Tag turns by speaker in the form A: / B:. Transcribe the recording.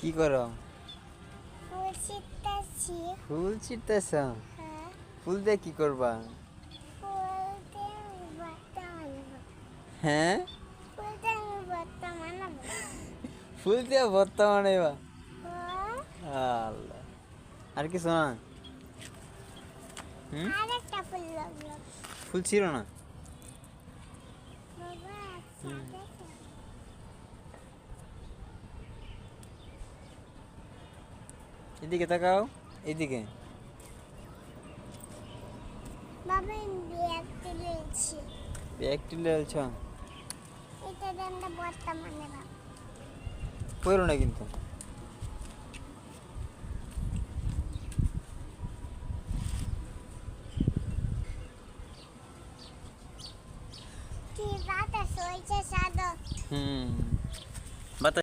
A: কি করো?
B: ফুল ছিটতাছি।
A: ফুল ছিটতেছ?
B: হ্যাঁ,
A: ফুল দিয়ে কি করবা?
B: ফুল দিয়ে আমি ভর্তা বানাবো।
A: হ্যাঁ,
B: ফুল দিয়ে আমি ভর্তা বানাবো।
A: ফুল দিয়ে ভর্তা বানাইবা?
B: হ্যাঁ,
A: আল্লাহ, আর কিছু না? হুম,
B: আরেকটা ফুল লাগলো।
A: ফুল ছিল না?
B: বাবা, আচ্ছা,
A: হুম।
B: দেখো।
A: এদিকে তাকাও, এদিকে।
B: বাবা, আমি ব্যাগ তুলেছি।
A: ব্যাগ তুলে আলছ?
B: এটা দিয়ে আমরা ভর্তা বানাবো।
A: পড়ো না কিন্তু।
B: কি রাতে শোয়েছে সাদা।
A: হুম।